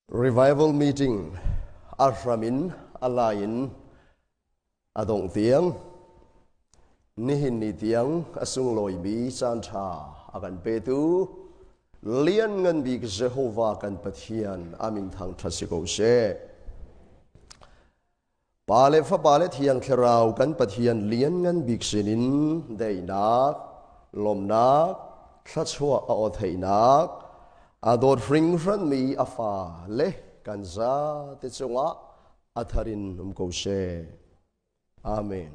Revival meeting Alramin Alain Adong Tiang Nihin Ni Tiang Asung Loi Bi San Tha Akan Petu Lian Ngan Bi Jehovah Kan Pathian Amin Thang Thasiko Se Pale Fa Pale Thiang Kherau Kan Pathian Lian Ngan Bi Sinin Dei Nak Lom Nak Thachua Ao Thei Nak Ador fring fran mi afa le kanza te chunga atharin umko se Amen.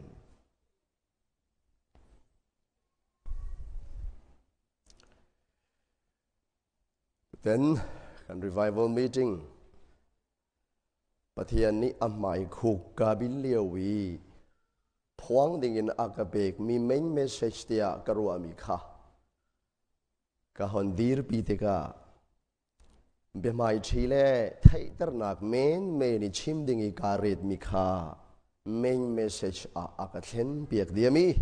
Then kan revival meeting Pathian ni amai khuk kabil lewi thuang dingin akabek mi main message tia karua mi kha kahon dir piteka Bemai chile thay ternak main ni chim dingi karit mikha main message akathen piak diami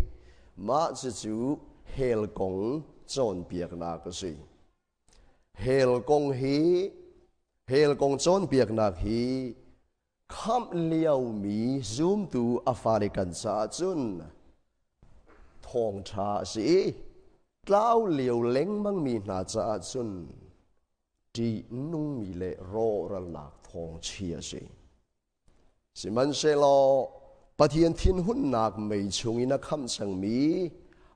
ma chu hel kong chon piak na ka si hel kong chon piak na hi kham liao mi zoom tu afarikan sa chun thong tha si tlau liao leng mang mi na cha chun Di nung mi le ro ral nak thong chia si man se lo Pathian thin hun nak mei chungina kham sang mi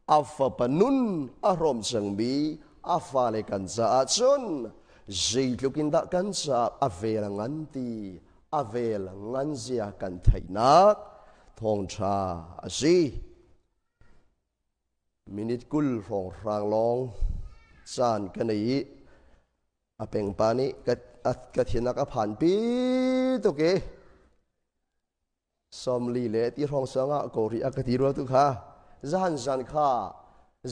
afa panun arom sang mi afa le kan cha chun zai lukin da kan cha avel ngan ti avel ngan zia kan thai nak thong cha si minute kul rong rang long chan kan ei apeng pani kat hinak aphan pi to ke somli le ti rong sanga ko ri akati ro tu kha zan kha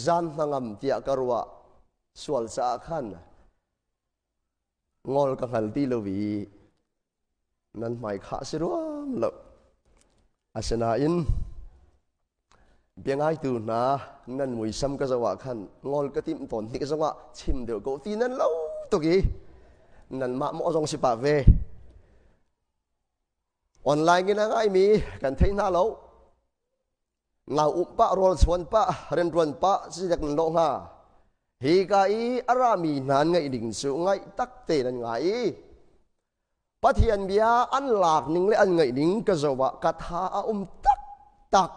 zan hangam tia karwa swal sa khan ngol ka hal ti lowi nan mai kha sirom lo asana in biangai tu na nan mui sam ka zawa khan ngol ka tim ton ni ka zawa chim de ko ti nan lo Toki nan ma mo jong si pa ve online gina ngai mi kan thein na lo ngau pa rol chon pa ren ron pa si jak no nga hi ka I arami nan ngai ding su ngai tak te nan ngai Pathian bia an lak ning le an ngai ding ka zawa ka tha a tak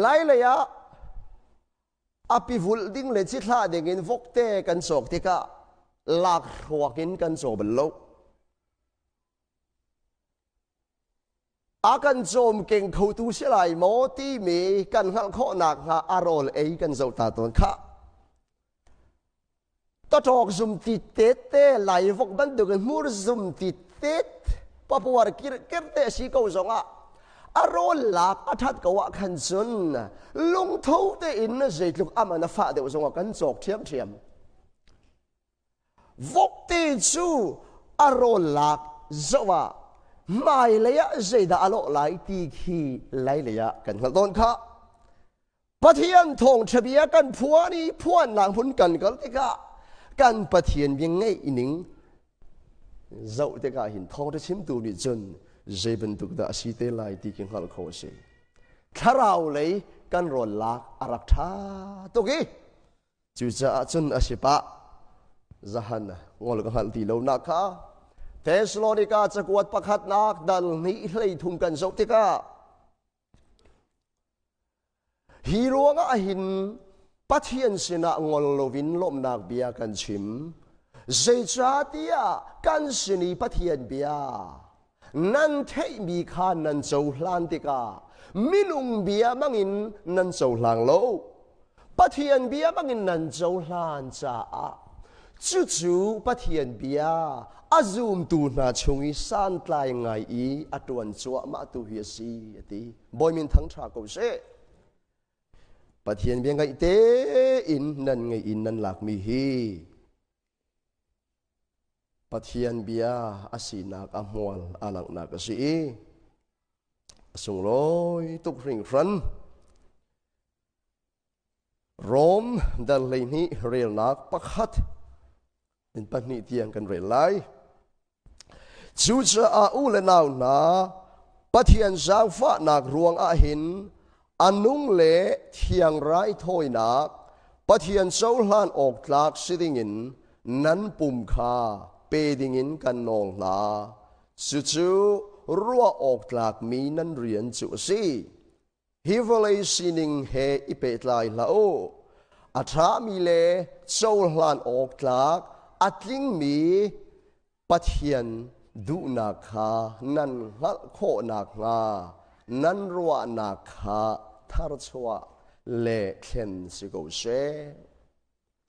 lai le ya api vul ding le chi thla dingin vokte kan sok tika lak ruakin kan so bello akan zom keng khou tu silai mo ti mi kan hal kho nak ha arol ei kan zo ta ton kha ta tok zum ti te lai vok ban du kan mur zum ti tet papuar kir te si ko zonga arol lak athat kawa khan chun lung tho te in na zeitluk amana fa de zonga kan chok thiam vok te chu arol lak zawa mai leya zeida alo lai ti khi lai leya kan hal don kha Pathian thong thabia kan phuani phuan lang hun kan kal tika kan Pathian bing ngei ining zau te ka hin thong te chim tu ni chun Zeben tuk da si te lai ti king hal kho se tharau lei kan ron lak arak tha to ki chu cha chun asipa zahan ngol ka hal ti lo na kha Thessalonica chakwat pakhat nak dal ni hlei thum kan zo te ka hironga hin Pathian sina ngol lovin lom nak bia kan chim zai cha tia kan sini Pathian bia nan thei mi khan nan chau hlan tika minung bia mangin nan chau hlang lo Pathian bia mangin nan chau hlan cha chu Pathian bia azum tu na chungi san tlai ngai I atuan chua ma tu hi si ati boy min thang tha ko se Pathian bia ngai te in nan ngai in nan lak mi hi Pathian bia asinak amwal alang nak si sung loi tuk ring fran รอมดันเลยนี้เรียลนักปักฮัดเป็นปัญหาที่ยังกันเรียลไลจูจะอาอุเลนาวนาปะเทียนจางฟ้านักรวงอาหินอันนุ่งเละเทียงไรถอยนักปะเทียนเจ้าหลานออกจากสิดิงินนั้นปุ่มคาเปดิงินกันนองนาจู่ๆรัวออกจากมีนั้นเรียนจุสีฮิวเลยสินิงเฮอิเปตไลลาโออัฐามีเลเจ้าหลานออกจากอัดลิงมีปะเทียนดูนาคานันหัลโคนาคานันรัวนาคาทารชวะเล่เข็นสิโกเช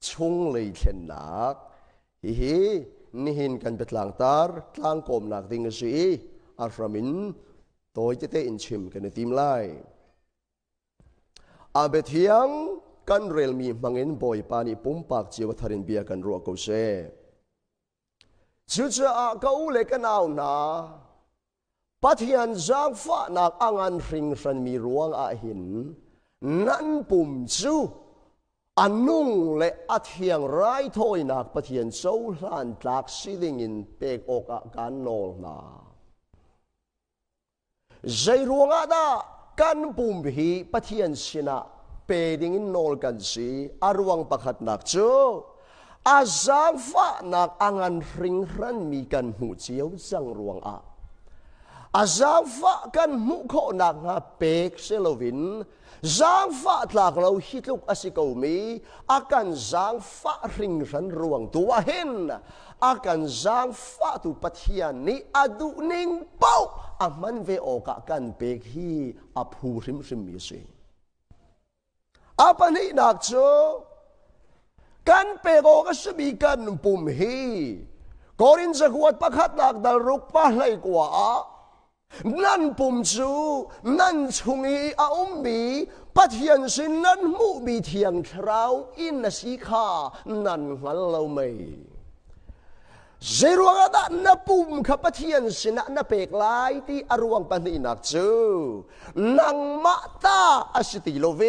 ชุงเลยเข็นนักฮินี่หินกันเป็นหลังตาร์กลางกลมนักดิ่งสีอาฟรามินตัวจะเตอินชิมกันในทีมไลอาเบทียงกันเรลมีมังเงินบอยปานิปุ่มปากจีวทารินเบียกันรัวโกเชจู่ๆอาเกาเล็กนาวนาปะเทียนจางฟ้านักอ่างริงรันมีรวงอาหินนั่นปุ่มจูอันนุ่งและอาเทียงไรถอยนักปะเทียนโซลันจากสิดิงินเปกอกอาการนองนาใจรวงอาดากันปุ่มฮีปะเทียนชนะเปดิงินนอลกันสีอารวงประคัดนักจูอาจางฟ้านักอ่างริงรันมีกันหูเจียวจังรวงอาจางฟ้ากันมุขนักฮะเปกเซลวินจางฟ้าหลักเราฮิตลุกอสิกามีอาการจางฟ้าริงรันรวงตัวเห็นอาการจางฟ้าตุปัทยานี้อดุนิงเป้าอามันเวโอกากันเปกฮีอภูริมริมมีสิอาปันนี้นักโจกันเปกโอกาสมีกันปุ่มฮีกอรินจะกวดประคัดนักดารุกปะเลยกว่านั่นปุ่มจูนั่นชุงีอาอุมบีปะเทียนสินั่นมุบีเทียงเท้าอินนสีขานั่นหันเราไม่เจรวงอาดานปุ่มขับปะเทียนสินะนเปกลายที่อรวงปันนี่นักจูนังมาตาอสิติโลเว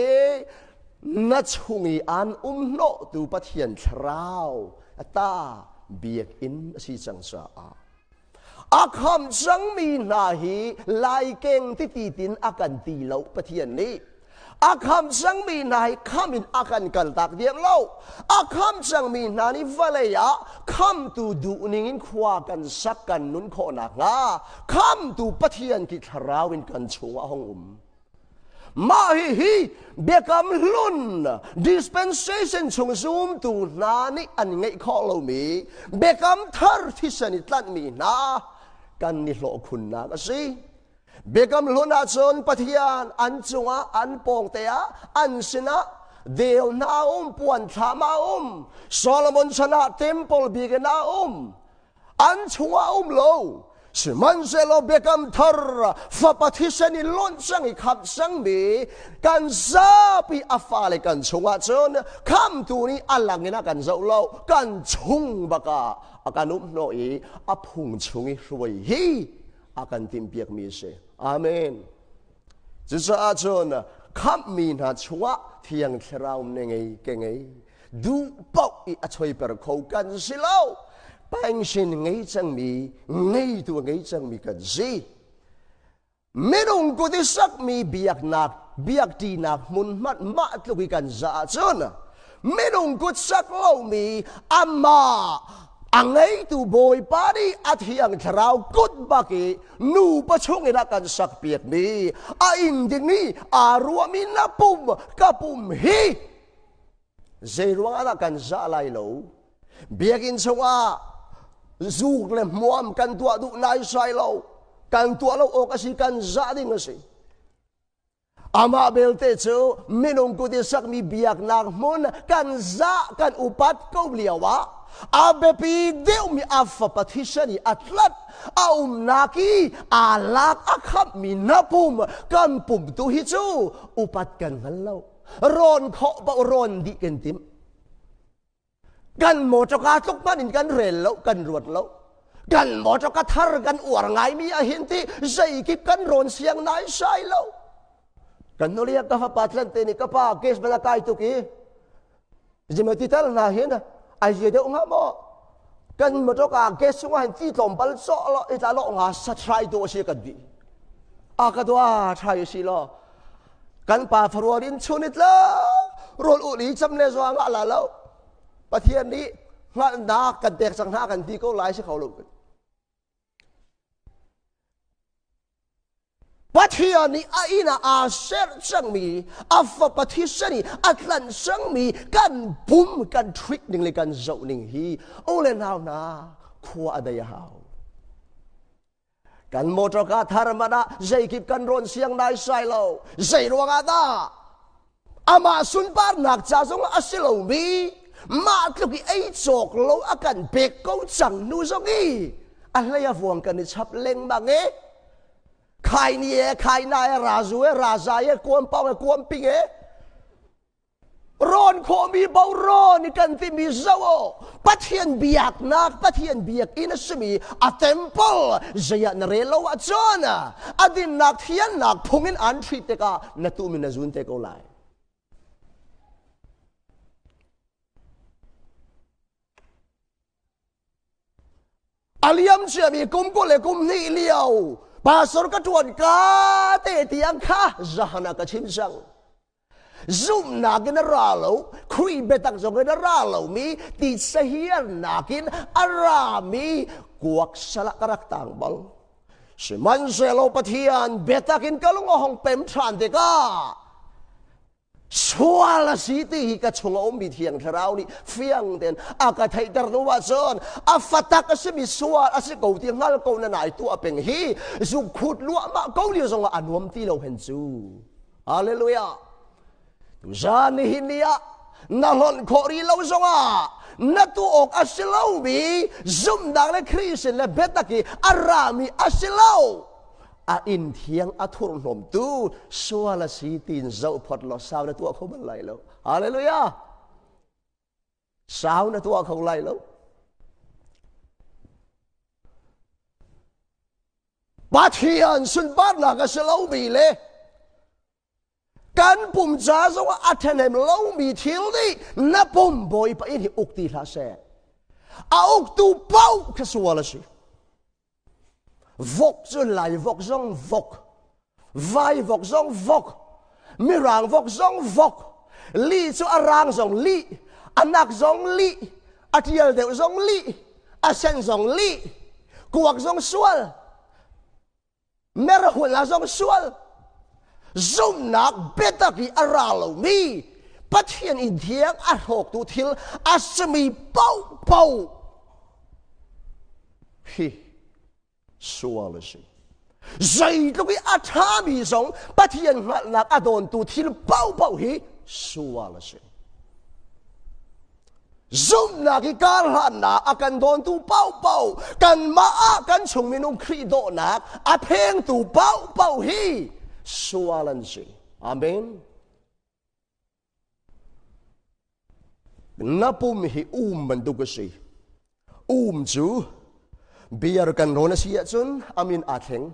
นัดชุงีอันโนตูปะเทียนเท้าตาเบียกอินสีจังสาอาคำจังมีนาฮีลายเก่งที่ตีตินอากันตีเหลาปะเทียนนี้อาคำจังมีนาฮีคำอินอากันกันตักเดียมเหลาอาคำจังมีนานี้วะเลยะคำตูดูนิ่งขวากันสักกันนุนโคนักงาคำตูปะเทียนกิทราวินกันชัวห้องมาฮีเบกำลุน dispensation ชงซูมตูนานี่อันไงข้อเรามีเบกำทาร์ที่สนิทลันมีนากันนิโลคุณนะก็สิเบกำลุนอาจนปะเทียนอันจงอันปองเตียอันชนะเดียวนาปวนธามาโซโลมอนชนะเทมเพิลบีกนาอันชัวโลสิมันเซโลเบกัมทาร์ฟ้าปฏิเสธล้นจังอีขับจังมีกันซาปีอาฟาเลกันชงอาจนคำตัวนี้อัลลังเงินกันเจ้าเล่ากันชงบักอาการนุ่มน้อยอาพุงชงอีรวยฮีอาการทิมเปียกมีเสอาเมนจะจะอาจนคำมีนาชัวเทียงเทราวเนงไงเก่งไงดูปอกอีอาช่วยเปิดเขากันสิเล่าแปลงชินไงจังมีไงตัวไงจังมีกันสิไม่ต้องกูที่สักมีเบียกหนักเบียกดีหนักมุนมัดมาตุกิกันจะจนไม่ต้องกูสักเล่ามีอามาอังไงตัวบอยปารีอาทิยังทราวกุดบักีนูประชงเอนักกันสักเปียกมีอินดินี่อารัวมินาปุ่มกับปุ่มฮีเจรวงอากันจะอะไรโลเบียกินชว่าจูกเลยมัวมกันตัวดูนายใส่เรากันตัวเราโอกาสกันจะดิ้งสิอามาเบลเตโชไม่นงกูที่สักมีเบียกนักมุนกันจะกันอุปัตก็เลียวะอาเบปีเดียวมีอาฟปฏิชนีอัตลัดอานักีอาลักอาขับมีนับปุ่มกันปุ่มตัวฮิจูอุปัตกันฮัลโลร้อนเคาะบ่ร้อนดีกันติมกันหมดจกาทุกบ้านกันเรลแล้วกันรวดแล้วกันหมดจกาทาร์กันอวดไงมีอาหินที่ใจกิบกันร้อนเสียงนายใช่แล้วกันโนเรียกกับปัตลันเตนิกับป้าเกสเบลากายตุกี จิมติตัลนาเห็นนะไอเดียเดียวงะโมกันมาจากการเกสว่าเห็นที่ตอมบัลโซละอิตาโลงาสัตย์ไรตัวเสียกันดีอากาตัวใช่สิละกันป่าฟรัวดินชุนิดละรถอุลีจำเนจวางอะไรแล้วประเทศนี้งานนักกันเด็กสังหากันที่ก็ไล่สิเขาลงกันประเทศนี้ไอ้น่ะอาเซอร์สังมีอัฟประเทศนี้อัตลันสังมีกันบุ้มกันทริคหนึ่งเลยกันเจ้าหนึ่งฮีโอเลนาวนาขัวอะไรฮาวกันโมตรกาธารมดาใจกิบกันรอนเสียงได้ใส่เราใจรวงอาดาอามาสุนปาร์นักจ่าสงอาศิลมีมาตลุกีไอโจกเราอากันเบกกูจังนูสงีอะไรอย่าฟวงกันในชับเล็งบางเอ๋ใครนี่ใครนายราจูราจายกวนเป้ากวนปิงร้อนโคมีเบาร้อนนี่กันที่มีเจ้าปะเทียนเบียกนักปะเทียนเบียกอินสมีอะเทมเปิลเจียนเรลวะจอนะอดินนักเทียนนักพงอินอันทรีเตกาณตุมินจุนเตกโอไลอาลียมเชื่อมีกุมกุเลกุมนี่เลียวปาสรกจวนกาเตตียงข้าจานักชิมซังซุ่มนักินราโลคุยเบตังจงกินราโลมีติดเสียนักินอารามีกวกสลักรักต่างบังสมันเซโลปะเทียนเบตักินกะลงห้องเป็มทรานเดกาชัวร์ละสิที่ฮิกะชงอมบิเทียงทราวนี่เฟียงเดนอากาศไทยดร์นวัชนอาฟัตกสิมิชัวร์อาศิกูที่งัลกูนันไอตัวเป็นฮีจุกขุดลัวมากูเดียวจงอันวมที่เราเห็นจูฮาเลลูยาตุจานิฮินียนั่งหอนขอรีเราจงนัตัวอกอาศิลามีซุ่มดังเลคริสเลเบตักีอารามีอาศิลาอินเทียงอัทุรนมตูชัวละสีตินเจ้าพอดลอสาวในตัวเขาบันไลแล้วฮาเลลูยาสาวในตัวเขาไลแล้วปาเทียนสุนบ้านหลักก็เสลามีเลยการปุ่มจ้าสว่าอัฐเนมเล่ามีทิลนี่นับปุ่มบอยไปอินที่อุกตีลาเซอุกตูเป้าแค่สัวละสิvok zo lai vok zong vok vai vok zong vok mirang vok zong vok li zo arang zong li anak zong li atiel deu zong li asen zong li kuak zong sual merahun la zong sual zom nak betaki aralo mi pathian in thiang a hok tu thil asmi pau pau hiชัวร์เลยสิใจตรงนี้อาธามีสองปะเทียนหลักอดอนตูที่เป้าเป้าฮีชัวร์เลยสิซุ่มนักการหันนักอากันโดนตูเป้าเป้ากันมาอากันชงมินุครีโดนักอาเพงตูเป้าเป้าฮีชัวร์เลยสิอาเมนนับปุ่มฮีมันดูกันสิจูbiar kan rona sia chun amin atheng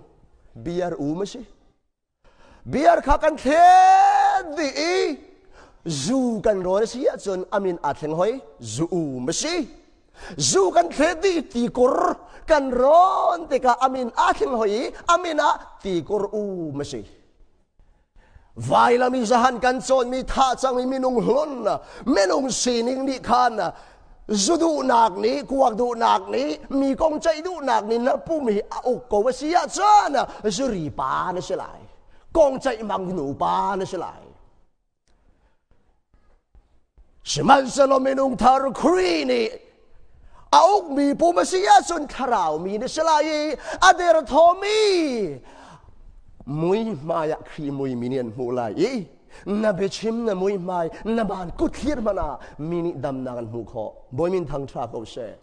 biar masi biar khakan the di zu kan rona sia chun amin atheng hoi zu masi zu kan the di ti kor kan ron te ka amin atheng hoi amina ti kor masi vai la mi zahan kan chon mi tha chang mi minung hlon menung sining ni khan zudu nak ni kuak du nak ni mi kong chai du nak ni na pu mi ok ko sia chana zuri pa na selai kong chai mang nu pa na selai seman selo menung thar khri ni ok mi pu ma sia sun tharau mi na selai ader thomi mui maya khri mui minian mulai na bechim na mui mai na ban kuthir mana mini dam na kan hu kho boy min thang tra ko se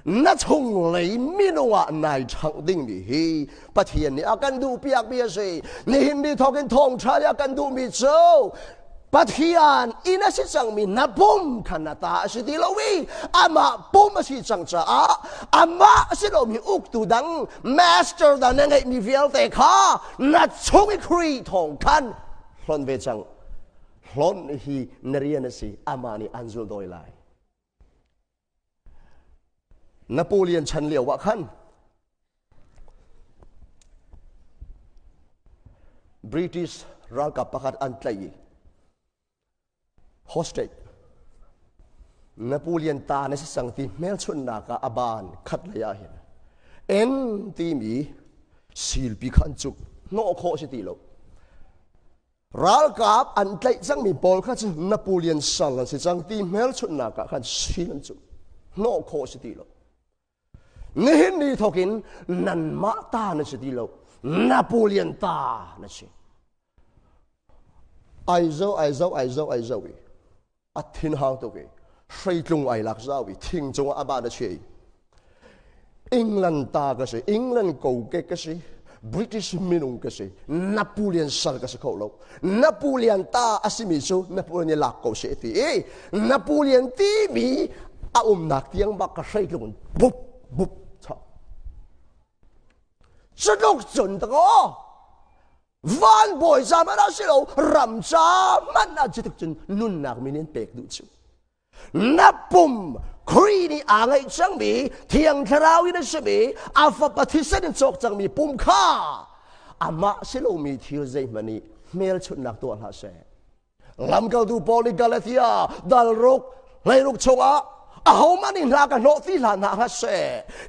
na chung lei minwa nai chang ding ni hi pathian ni akan du piak bia se ni hin ni thokin thong tha ya kan du mi cho pathian ina si chang mi na bum khanata si ti lowi ama bum si chang cha ama si lo mi uk tu dang master da na ngai mi vial te kha na chung kri thong kan พลนเวจัง พลอนฮีนเรียนสิอามานีอันจุลโดยไลนโปเลียนชันเหลียววะขันบริติชรัลกับประกาศอันไกลโฮสเตดนโปเลียนตาในสังตีเมลชุนนากาอบานขัดเลยเห็นเอ็นตีมีสิลปีขันจุกโนโคสิติโลรัลกับอันไกลจังมีบอลขัดนโปเลียนสังกันสิจังตีเมลชุนนากาขันสิลจุกโนโคสิติโลนี่เห็นนี่ทกินนันมาตาในสิติโลนโปเลียนตาในสิไอโซวีอัดทิ้งหางตัวเกใส่ลงไอลักษาวิทิ้งจงอาบาดเชยอังกฤษตาก็สิอังกฤษกูเกก็สิบริติชมินุงก็สินโปเลียนสัลก็สิเขาโลนโปเลียนตาอาศิมิซูนโปเลียนลักกูเสียทีนโปเลียนที่มีอานักเตียงบักก็ใส่ลงบุบบุบชอบสนุกจนตะโกวันบ่อยจามันเอาสิโลรำจามันอาจจะถึงจนนุ่นนักมินินเป็กดูชูนับปุ่มครีนี่อ่างไอ้จังมีเทียงทราวินสมีอาฟปฏิเสธจกจังมีปุ่มข้าอามาสิโลมีทิวใจมันนี่เมลชุดนักตัวหาเสลำเขาดูโพลิกาเลเทียดัลรุกเลยรุกชงอาเอามันนี่นักโนติลานาหาเส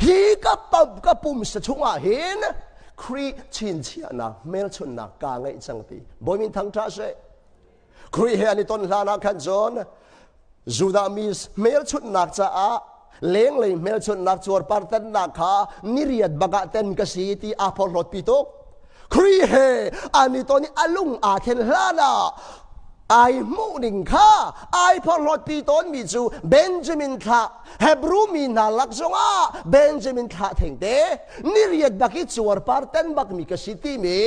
ฮีกับปุ่มสะชงอาเห็นครีชินเชียนะเมลชุนนักกางไอจังตีบอยมินทั้งท่าเสครีเฮนิตอนลานาคันจอนจูดามิสเมลชุนนักจ้าเลี้ยงเลยเมลชุนนักจวดปาร์ตันนักฮานิริยดบักเต็นกสีที่อาพอลรถปิโตครีเฮอันนี้ตอนนี้อลุงอาเทนลานาไอมูนิงข้าไอพอลรถปิโตนมิจูเบนจามินทาเฮบรูมินาลักษณะเบนจามินทาเทงเดนิริยดบักจวดปาร์ตันบักมิกสิติมี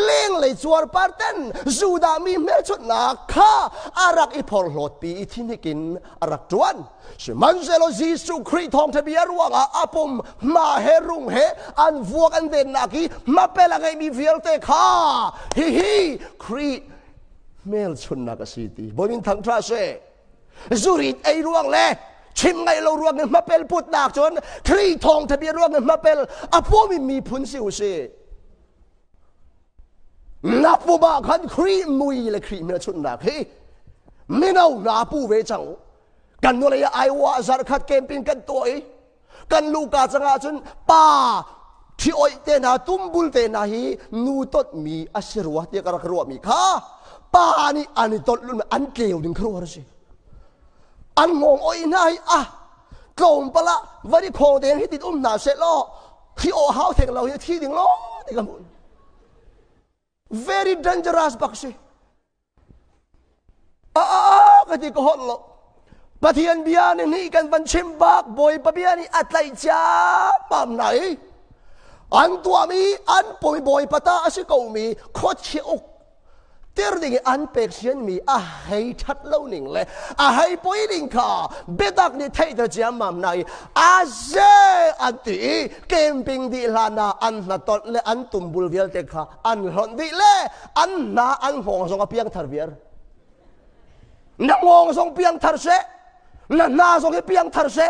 เลี้ยงเลยจวดปาร์ตันจูดามีเมลชุนนักข้าอารักอีพอลรถปีที่นี่กินอารักจวนมันเซโลจีสุครีทองทะเบียรวงอาปมมาเฮรุงเฮอันวัวกันเดนนักีมาเปลังไงมีเฟียลเตข้าฮิครีเมลชุนนักสิตีบอยมินทั้งทราเซจูริตไอรวงเล่ชิมไงเรารวงเงินมาเปลพุดนักจนครีทองทะเบียรวงเงินมาเปลอาพวมีพุนสิวเซนับบุบาขันครีมุยเลยครีเมลชุนนักฮิไม่เอาหน้าปูเวจังกันนู่นเลยไอวาซาร์คัดเกมปินกันตัวกันลูกาจังอาจนป้าที่อ้อยเตน่าตุ้มบุลเตน่าฮีนูตดมีอาศัยรัวที่กระครัวมีข้าป้านี่อันนี้ตดลุ่นอันเกลียวดึงครัวสิอันงงอ้อยนายอ่ะกลมปะละวันนี้คงเดนที่ติดนาเสร็จล้อที่โอฮาวเทงเราที่ดึงล้อที่กัน very dangerous บักสิก็ที่ก็ฮอตล้อปะเทียนเบียนนี่กันบันชิมบักบอยปะเบียนี่อัดไหลจ้าปั๊มไหนอันตัวมีอันปอยบอยปะตาอาศัยกูมีโคตรเชี่ยวเตอร์ดิ่งอันเป็กเชียนมีให้ทัดเล่าหนึ่งเลยให้ปอยดิ่งข้าเบดักนี่ไทยจะจำมั่มไหนเจ้อันตีเกมปิงดีลานาอันนัดตอนเลอันตุ่มบุลเวียลเตะข้าอันหอนดีเลอันนาอันหงสงเปียงทาร์เวียร์นักหงสงเปียงทาร์เซน่าสงเปียงทาร์เซ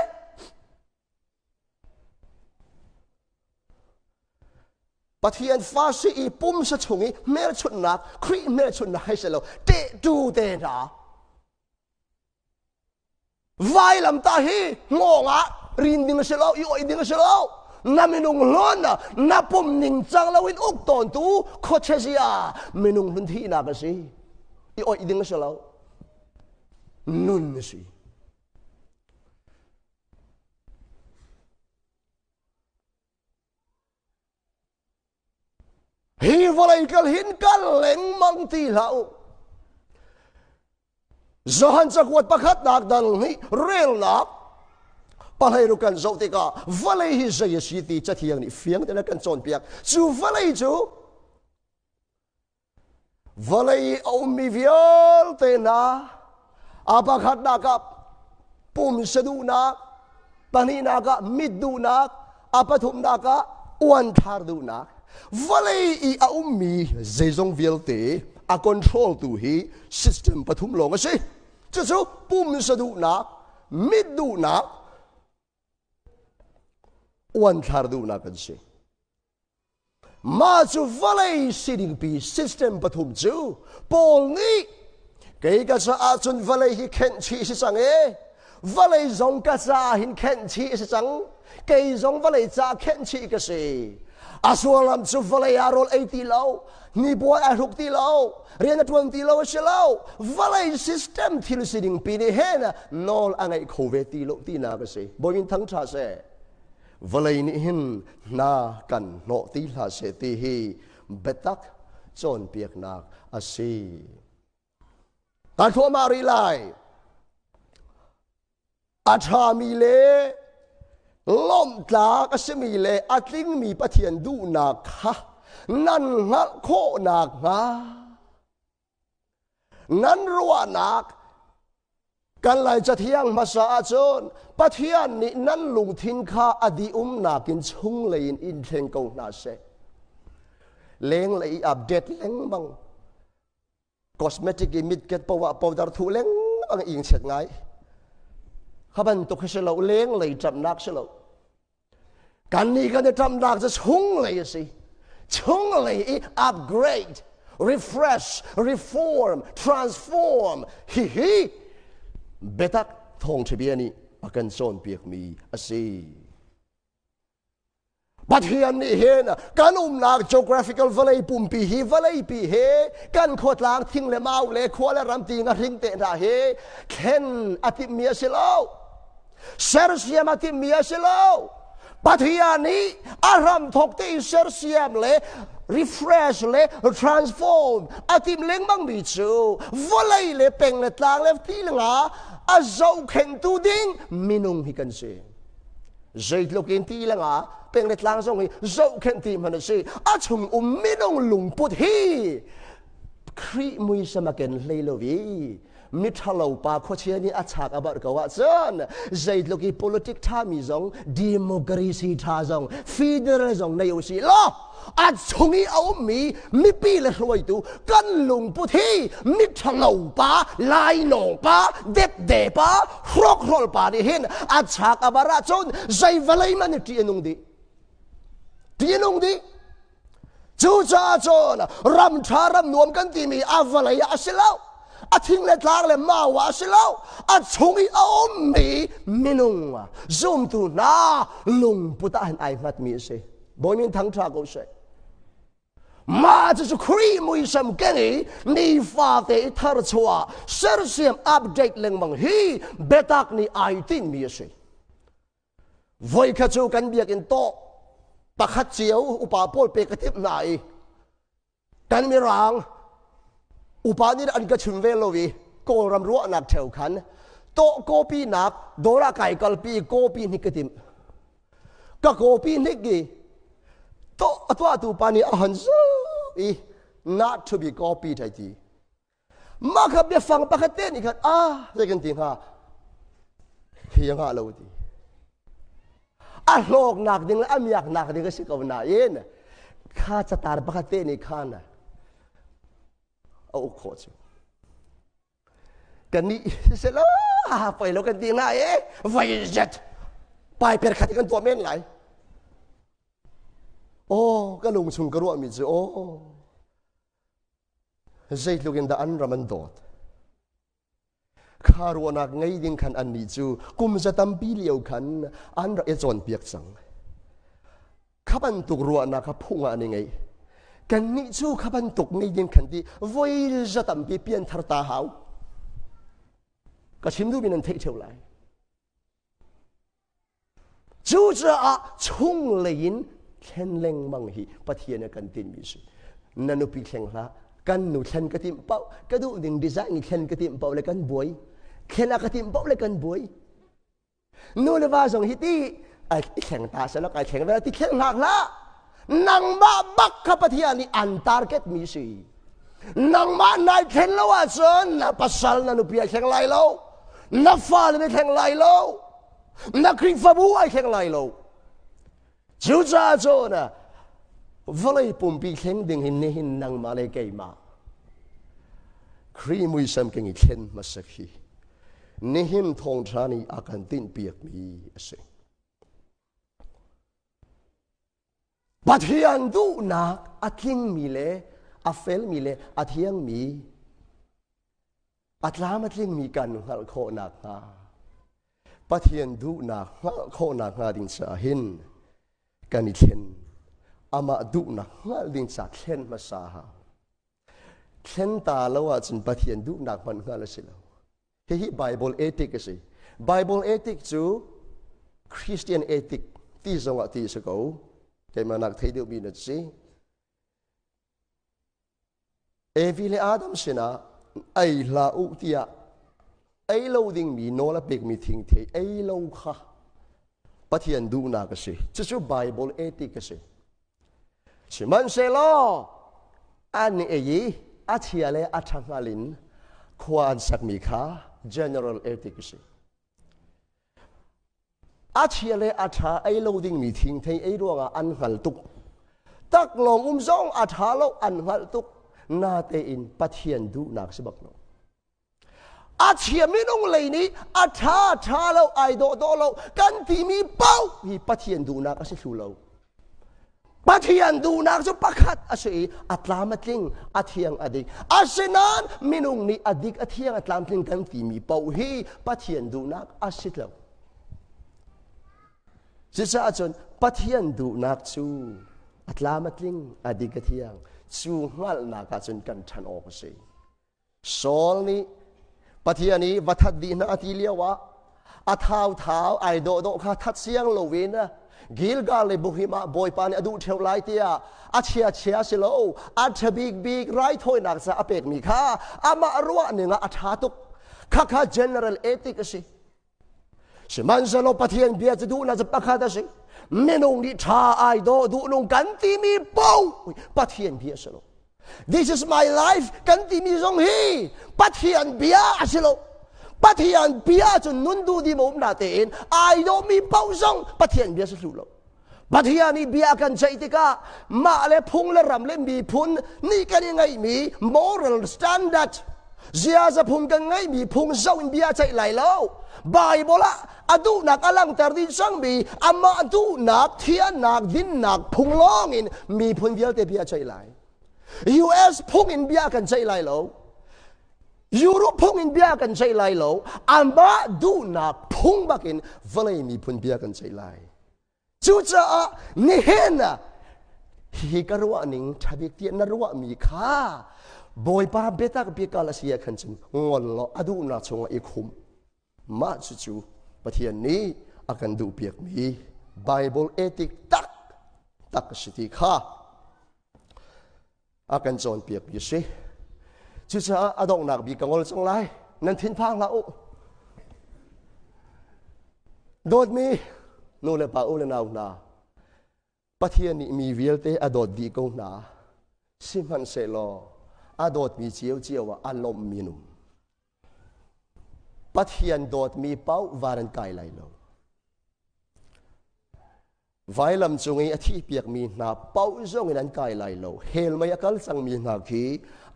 ปะเทียนฟาซีปุ่มสะชงเมลชุนนักครีเมลชุนนักให้เสร็จแล้วเตะดูเตะนะไวลำตาฮีงงอ่ะรินดิ้งเสร็จแล้วอีโอดิ้งเสร็จแล้วน้ำมินุงล้นน่ะน้ำปุ่มนิ่งจังแล้ววินอุกตอนตู้โคเชซิอามินุงลุนที่นักสิอีโอดิ้งเสร็จแล้วนุ่นสิฮีวอลเลย์กันหินกันเล่งมังตีเหล่าจหันจะกวดประคัดนักดันนี่เรียลนักปะให้รู้กันโจติกาวอลเลย์ฮิจะยสิตีจะเที่ยงนี่เฟียงแต่ละกันจนเปียกจูวอลเลย์จูวอลเลย์เอามีวิอลเตนะอาประคัดนักปุ่มสะดูนักปะนี่นักมิดดูนักอาปฐุมนักอ้วนทาร์ดูนักวอลเลย์อาอุมีเจจงวิลเต a control tu hi system pathum long ase chu chu pum sadu na mid du na wan thar du na kan se ma chu valai sitting pi system pathum chu pol ni ke ka sa a chun valai hi khen chi si sang e valai zong ka sa hin khen chi si sang ke zong valai cha khen chi ka se aswalam chu valai arol 80 lo ni boy a ruk ti lo rian 20 lo se lo valai system thil sitting pi ni he na nol angai khove ti lo ti na ka se boin thang tha se valai ni hin na kan no ti la se ti hi betak chon piak nak asi ta tho ma ri lai atha mi le lom tla ka se mi le atling mi pathian du na kha nan nga kho nak nga nan ruwa nak kan lai cha thiang ma sa chon pathian ni nan lung thin kha adi nakin chung lein in theng ko na se leng lei update leng bang cosmetic imit ket pawa powder thu leng ang ing chet ngai khaban to khse lo leng lei cham nak se lo kan ni kan cham nak cha chung lei si chung lei upgrade refresh reform transform hi betak thong thibiani akan son piak mi asi pathian ni hen kan nak geographical valley pumpi hi valley pi he kan khotlang thing le mau le khwala ram ti nga ring te na he khen atip mi asilo ser siam atip mi asilo pathian ni aram thok te ser siam le refresh le transform atim leng bang mi chu valley le peng le tlang le ti nga azau khen tu ding minung hi kan se zait lokin ti nga peng le tlang song hi zau khen ti man se a chung minung lung put hi kri mui samaken leilovi mithalo pa khoche ni achak about ka wa chan zait loki politic tha mi zong democracy tha zong federalism nei usi lo a chungi au mi pi le hloi tu kan lung pu thi mithalo pa lai no pa de pa hrok rol pa ni hin achak abara chon zai valai man ti enung di chu cha chon ram tharam nuam kan ti mi avalai asilau a thing le tlang le ma wa silau a chungi au minung zoom tu na lung puta han ai mat mi se bonin thang tha ko se ma chu khri mui sam kengi ni fa te thar chwa ser siam update leng mang hi betak ni ai tin mi se voi kha chu kan biak in to pakhat chiao upa pol pe katip nai kan mi rang upani an ka chunve lowi ko ram ru anak theu khan to copy nak dora kai kalpi copy nikatim ka copy niki to atwa tu pani ahanzu not to be copied ai ti ma kha be fang pakate ni khan second thing ha hianga lo ti a hlok nak ding amyak nak ding ka sikawna yen kha chatar pakate ni khana au kho chu kan ni se la pai lo kan ti na vai jet pai per khat kan to men lai ka lung chung ka ro mi chu zait lo gen da an raman dot kharu nak ngai ding khan an ni chu kum za tam pi liao khan an ra e chon piak sang khaban tuk ro na kha phunga ni ngai kan ni chu khaban tuk ngai din khan ti voi za tam pi pian thar ta hau ka chim du bin an thei theu lai chu cha a chung lein khen leng mang hi pathian kan tin mi su nanu pi khleng la kan nu khen ka tim pau ka du ding design ni khen ka tim pau le kan boy khen ka tim pau le kan boy nu le va jong hi ti ai khleng ta sa la ka khleng va ti khleng hak la nang ma bak ka pathian ni an target mi si nang ma nai khen lo wa chon na pasal na nu pi khleng lai lo na fa le khleng lai lo na kring fa bu ai khleng lai lo chu cha cho na volei pum pi khleng ding hin ne hin nang ma le kai ma ครีมุยสัมเก่งเข็นมาสักทีนี่หินทองชานีอาการตินเปียกมีสิปัทยันดูนักอัดลิงมีเลอัฟเฟลมีเลอัดยังมีอัดลามัดลิงมีกันหัลโคนักฮาปัทยันดูนักหัลโคนักฮาดินสาหินกันอิเข็นอามาดูนักหัลดินสาเข็นมาสาฮาเข็นตาแล้วว่าจินปัทยันดูนักมันหัลสิแล้วเฮ้ยไบเบิลเอติกสิไบเบิลเอติกจูคริสเตียนเอติกที่สงฆ์ที่สกาวแกมานักไทยเดียวมีนัดสิเอวิเลอาดัมสินะไอลาอุติยาไอโลดิ้งมีโนลาเบกมีทิ้งเทไอโลค่ะปัทยันดูนักสิจะชูไบเบิลเอติกสิชิมันเซโลอันนี้เอยีอาเชียเลอาชังฮาลินควานสักมีค่ะ general ethics อาเชียเลอาชาไอโลดิ้งมีทิ้งเทไอร่วงอันหัลตุกตักลงซองอาชาโลอันหัลตุกนาเตอินปัทยันดูนักสิบักโนอาเชียไม่ต้องเลยนี้อาชาโลไอโดโลกันที่มีเป้ามีปัทยันดูนักสิสูโลปัทยันดูนักจะประคัดอาศัยอัตลามัดลิงอัทยังอดีกอาศัยนั้นมินุงนี้อดีกอัทยังอัตลามลิงกันที่มีเป้าฮีปัทยันดูนักอาศัยแล้วจะจะอาจารย์ปัทยันดูนักชูอัตลามัดลิงอดีกอัทยังชูงัลนักอาจารย์กันทันออกสิสองนี้ปัทยันนี้วัฏดีนาทีเลียวะอัท้าวไอโดข้าทัดเสียงโลวินะกิลกาเลบุหิมาบอยปานอดูเทวไลเตียอาเชียสิโลอาชบิกไรถอยนักจะอเปกมีค่าอามารัวหนึ่งอาชาตุกข้า general ethic สิมันจะโลปะเทียนเบียจะดูน่าจะปะคัดสิเมนุงดิชาไอโดดูนงกันที่มีเป้าปะเทียนเบียสิโล This is my life กันที่มีทรงฮีปะเทียนเบียสิโลปัทยันเบียจนนุนดูดีมุมนาเตนไอโดมีเป้าส่งปัทยันเบียสุดโลปัทยันนี่เบียกันใจติกามาเลพุงและรำเลมีพุนนี่กันยังไงมี moral standard เสียจะพุงกันไงมีพุงเจ้าอินเบียใจไหลแล้วไบเบิลละอดูนักอลังแต่ดิสังบีอามาอดูนักเทียนนักดินนักพุงล้องอินมีพุนเดียวแต่เบียใจไหล US พุงอินเบียกันใจไหลแล้วยุโรปพุ่งอินเบียกันใจไหลโลอันบ้าดูนักพุ่งบักินวลัยมีพุ่งเบียกันใจไหลจู่จ้านี่เห็นนะฮิการวะนิงทับเตียนรัวมีค่าบอยปาเบต้ากับเบียกาลาเซียขันจิงงอนโลอดูนักชงอีคุมมาจู่ปะเทียนนี้อากันดูเบียกมีไบเบิลเอติกตักสิทธิค่าอากันจอนเบียกอยู่สิจู่จ้าอดองนักบีกังวลจังไรนั่นทิ้งพังละอุโดดมีนู่นเลยป่าอุเลนาวนาปะเทียนนี้มีวิลเตอดอดดีกงนาสิมันเซโลอดอดมีเจียวว่าอารมณ์มีนุ่มปะเทียนโดดมีเป้าวารันไกไหลโลไว้ลำจงไอ้ที่เปียกมีนาเป้าจงไอ้นั้นไกไหลโลเฮลไม่กัลสังมีนาคี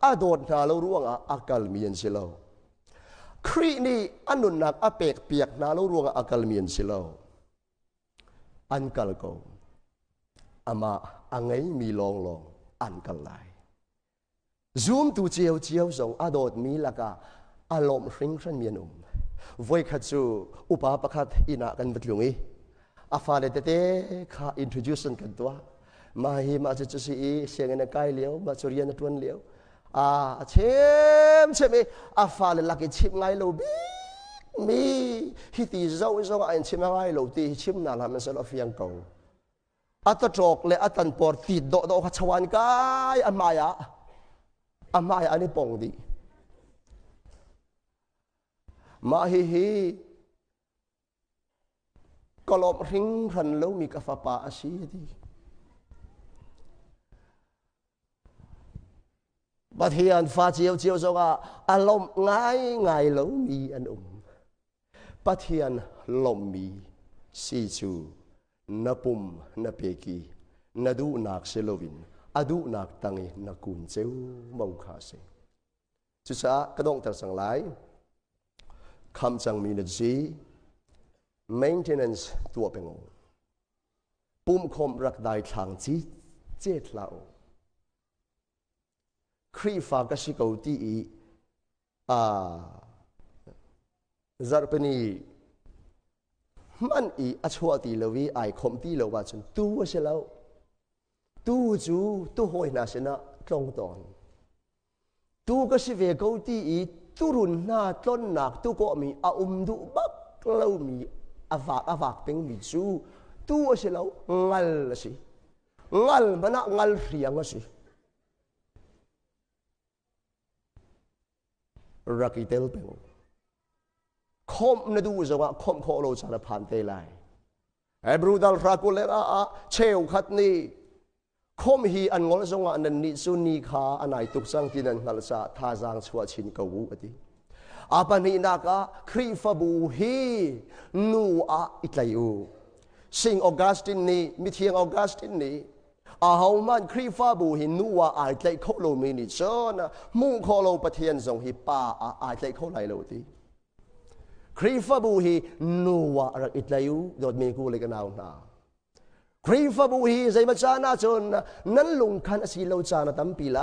อดอดนาเราร่วงอากัลมีนสิโลครีนี่อันนุนนักอเปกเปียกนาเราร่วงอากัลมีนสิโลอันกัลโกอามาอังไงมีลองอันกัลไลซูมตูเจียวส่งอดอดมีละกาอารมณ์ริงชันมีนุ่มไว้ขัดจูอุปาปะขัดอินากันบัดลุงอีอาฟาเลเตเตข้า introduce กันตัวมาฮีมาจะซีเสียงในกายเลี้ยวมาจุเรียนตวนเลี้ยวเช่ไหมอาฟาเลลักชิมไงโลบีมีฮิติเจ้าอันชิมไงโลตีชิมนาลามันสลอฟียงเก่าอัตโจกและอัตันปอร์ติดโดขัดชวันกายอันมายาอันนี้ปองดีมาฮีก็ลบริงรันแล้วมีกาฟปาอาชีดีบัดเฮียนฟ้าเจียวส่งอารมณ์ง่ายแล้วมีอันบัดเฮียนลมมีซีจูนปุ่มนเปกีนดูนักเซโลวินอดูนักตังเอนักกุนเจ้ามังคาเซ จุดช้ากระดงตัดสังไลคำจังมีนจี maintenance ตัวเป็นงปุ่มคมรักได้ทางจีเจ็ดเหล่าครีฟากสิกเอาตีจารเป็นมันอัชวตีเลวีไอคมตีเลวาจนตัวเชลาตัวจูตัวหอยนาเสนาตรงตอนตัวก็สิเวกตีตัวรุนนาต้นหนักตัวก็มีดูบักเรามีอวากเป็นมีจูตัวเชลางัลสิงัลมันงัลเรียงสิรักอีเตลเป็นคมนดูจังว่าคมโคโลจารพันเตลัยไอ้บรูดัลรักุเลเชลขัดนี่คมฮีอันงอลจังว่านันนิสุนีขาอันไหนตุกสังกินันนัลซาท่าจางชัวชินกวูอดีอาปนินักครีฟบูฮีนูอาอิตไลอูสิงออกัสตินนี่มิเทียงออกัสตินนี่อาหามันครีฟบูฮีนูอาอิตไลโคโลมินิจอนมุ่งโคโลปะเทียนทรงฮิปาอิตไลโคไลโลตีครีฟบูฮีนูวารักอิตไลยูโดดมีกูเลยกันเอาหน้าครีฟบูฮีใจมาจานาจนนั้นลุงคันอสีโลจานาตั้มปีไล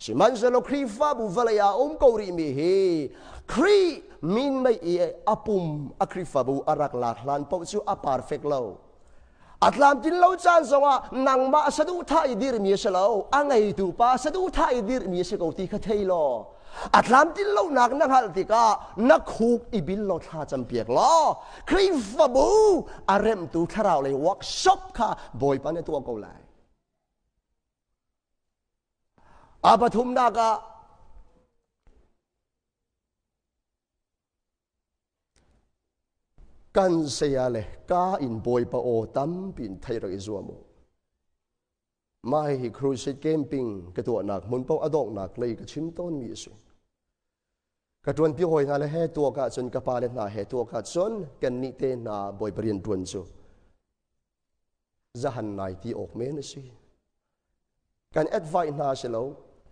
สิมันจะโลครีฟบูวลายากูริมีฮีครีมินไม่อาปุ่มอัครีฟบูอารักหลักลันปกจูอาปาร์เฟกโลอัตลามตินโลจานสว่านังมาสะดุท่าอิดิรมีเสลาอังไงตูปาสะดุท่าอิดิรมีเสกเอาตีขัดเทยโลอัตลามตินโลนักนักฮัลติกานักคูกอิบิลโลท่าจำเปียกล้อครีฟบูอารมตูทาราวเลยวักชอบค่ะบอยปันในตัวกูเลยอาปทุมนากากันเสียเลยกาอินบอยปะโอตั้มปินไทยรักอิจวามูไม่ครูสิเกมปิงกระตัวหนักมุนปองอดอกหนักเลยกระชิมต้นมีสิกระตวนพี่หอยนาเลยให้ตัวกะจนกระปาเลนาให้ตัวกะจนกันนิเตนาบอยเปลี่ยนตวนจูจะหันไหนที่ออกเมนสิกันแอดไวนาเสลา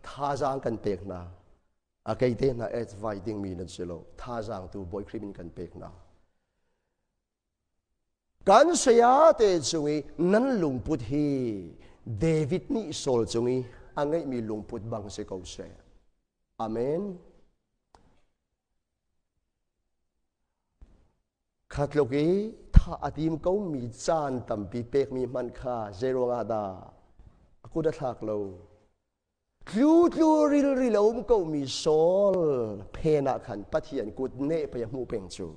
ท่าจางกันเปกนาอาเกยเตนาแอดไวดิ้งมีนั่นเสลาท่าจางตัวบอยคริมินกันเปกนาการเสียเตจงนั้นลุงพุทธีเดวิดนี่โซลจงอังไงมีลุงพุทธบังเสกเอาเสียอาเมนขัดโลกีถ้าอดีมเขามีจานตั้มปีเป็กมีมันค่าเจโรงอาดากูได้ทักเราลูริลริลมเขามีโซลเพนักขันปะเทียนกูเน่ไปยังมูเป่งจู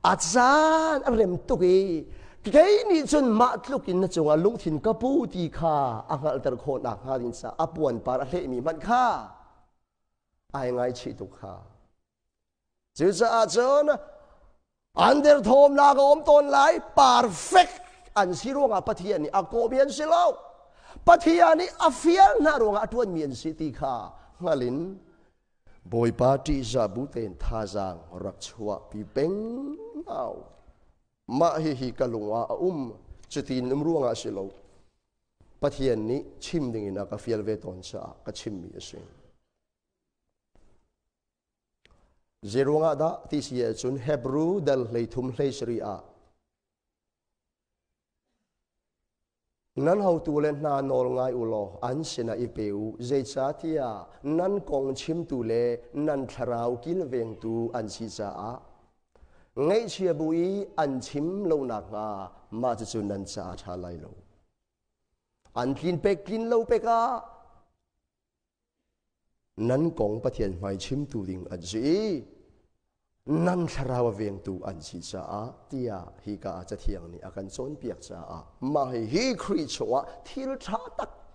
อาจารย์อารมณ์ตุกีแกนี่จนมาตลุกินนะจงอาลุงถิ่นกปูตีข้าอังอัลตะโคนอักฮารินซาอปวนปาระเลมีมันข้าไอ้ไงชิตุข้าจู่จะอาจารย์อันเดอร์โทมนากอมต้นไหล perfect อันสิรวงอาปะเทียนี่อาโกเมียนสิโลปะเทียนี่อาเฟียนน่ารวงอาทวนเมียนสิตีข้างาลินบอยปาติจาบุเตนท่าจางรักชัวปีเป็งเอามาฮิกะลงว่าจุดที่นุ่มร่วงอาศิโลปะเทียนนี้ชิมดิ่งนักฟิลเวตอนซากชิมมีสิ่งเจรุงอาดาที่เสียจุนเฮบรูเดลเลยทุ่มเลยสรีอานั้นเขาตัวเล่นนานอลง่ายอุโลอันเสนาอิเปวเจชาติยานั้นกองชิมตัวเล่นั้นทราวกิลเวงตูอันชิจาไงเชียบุยอันชิมโลนักมาจะจุนันจะอาชาไลโลอันกินเป็กกินโลเป็กนั้นกองปะเทียนไม่ชิมตูดิ่งอันจีนั่นทราวเวียงตูอันชิจาที่ฮิกาจะเทียงนี่อาการโซนเปียกจ้ามาฮิครีชัวที่รชา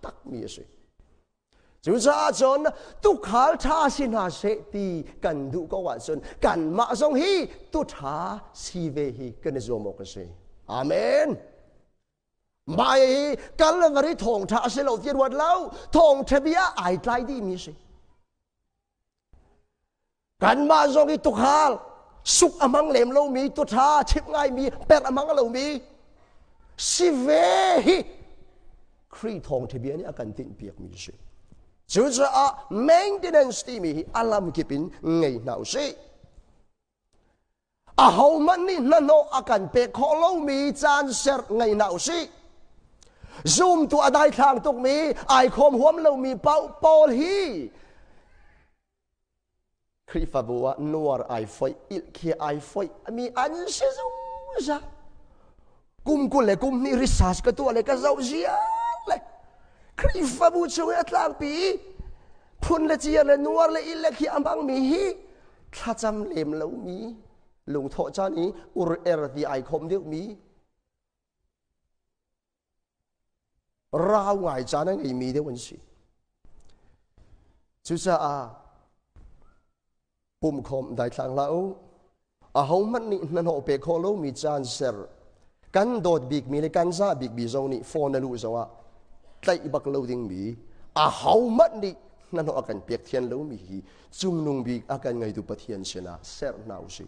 ตักมีสิจู่จ้าจนตุขาลท่าสินาเสตีกันดูก็ว่าจนกันมาทรงฮีตุท่าสีเวฮีกันจะมอกสิอาเมนไม่กันเลยวันนี้ทงท่าเสลาเทียนวัดเล่าทงเทบียไอไลดีมีสิกันมาทรงฮีตุขาลสุกอมังเหลมเรามีตุท่าชิบง่ายมีเป็ดอมังเรามีสีเวฮีครีทงเทบียนี่อาการติดเปียกมีสิ จูจะmaintenance ที่มีอารมณ์กิปินไงหนาวสิhowมันนี่นั่นโนอาการเปกขอเรามีจานเสร์ไงหนาวสิzoom ตัวได้ทางตรงมีไอคอมหัวเรามีเป่าปอลฮีคริฟบัวนัวไอไฟอิลคีไอไฟมีอันเสียจ้ะกุมกุลเลยกุมนี่ริสัสก็ตัวเลยก็เจ้าเสียเลยคริฟบัวช่วยอัตลางปีพุ่นละเจียเลยนัวเลยอิลคีอันบังมีฮีถ้าจำเล่มเรามีลงโทษจานี้อุรเอรดีไอคอมเดียวมีราวไงจานั้นไอมีเดียววันสิจุดจะปุ่มคอมได้ทางเราเขามันนี่นั่นเขาเปกเขาเรามีจานเซอร์กันโดดบิกมีในกันซาบิกบีตรงนี้โฟนรู้จังว่าใต้บักเราดิ้งมีเขามันนี่นั่นเขาอาการเปียกเทียนเรามีจุ่มนุ่งบิกอาการไงดูปะเทียนเชนะเซอร์น่าสิ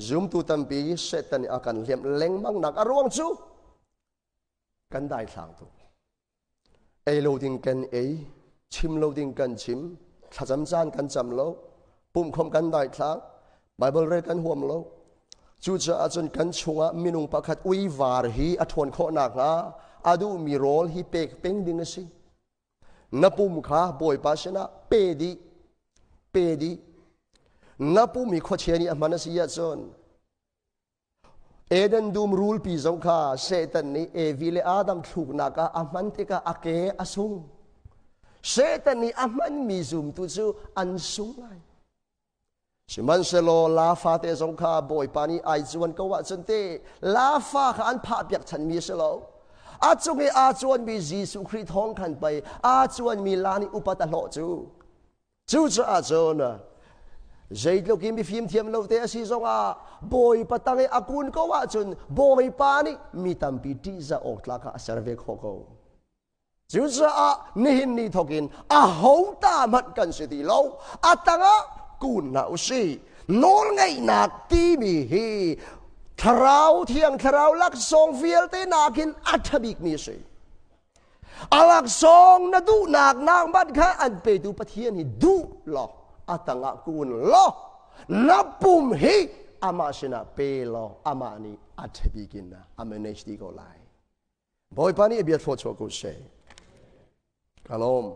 จุ่มตัวตั้มปีเสร็จตันอาการเลี้ยมเล็งมังนักอารมณ์จูกันได้ทางตัวเราดิ้งกันชิมเราดิ้งกันชิมถ้าจำจานกันจำเราปุ่มคมกันได้ทางไบเบิลเรียกกันห่วมเราจูจะอาจารย์กันชงมินุงประคัดอุยวาร์ฮีอัฐวนโคนักนะอาดูมีโรลฮีเปกเป็งดิ้งสินับปุ่มข้าบ่อยปัสนะเปดีนับปุ่มมีข้อเชียนี่มันสิยาจนเอเดนดูมรูลปีจงข้าเซตันนี่วิเลอาดัมถูกนักอามันติกาอเกอสุงเซตันนี่อามันมีซุมตุจูอันสุงไงสิมันเซโลลาฟาเตจงข้าบ่อยปานีไอจวนก็ว่าจนเตลาฟาขันพาเปียกฉันมีเซโลอาจงอาจวนมียิสุคริสต์ท้องขันไปอาจวนมีลานิอุปตะโลจูจะอาจวนนะใจลูกมีฟิล์มเทียมเราเตะสิจงบ่อยปะตังอากุนก็ว่าจนบ่อยปานีมีตัมปีติจะออกลากาเซอร์เวกโคโกจูจะนี่นี่ทกินหูตามันกันสิทีเราตังกุนเอาสิโน้ลไงนักที่มีฮีทราวเทียงทราวลักซองฟิลเตนักินอัฐบิกมีสิลักซองนัดูนักนางบัดข้าอันเปดูปะเทียนฮีดูหรอตังกุนหรอนับปุ่มฮีอามาชนะเปลออามานีอัฐบิกินนะอามันเนชดีก็ไลบ่อยปานีเบียดโฟชโกเชอารมณ์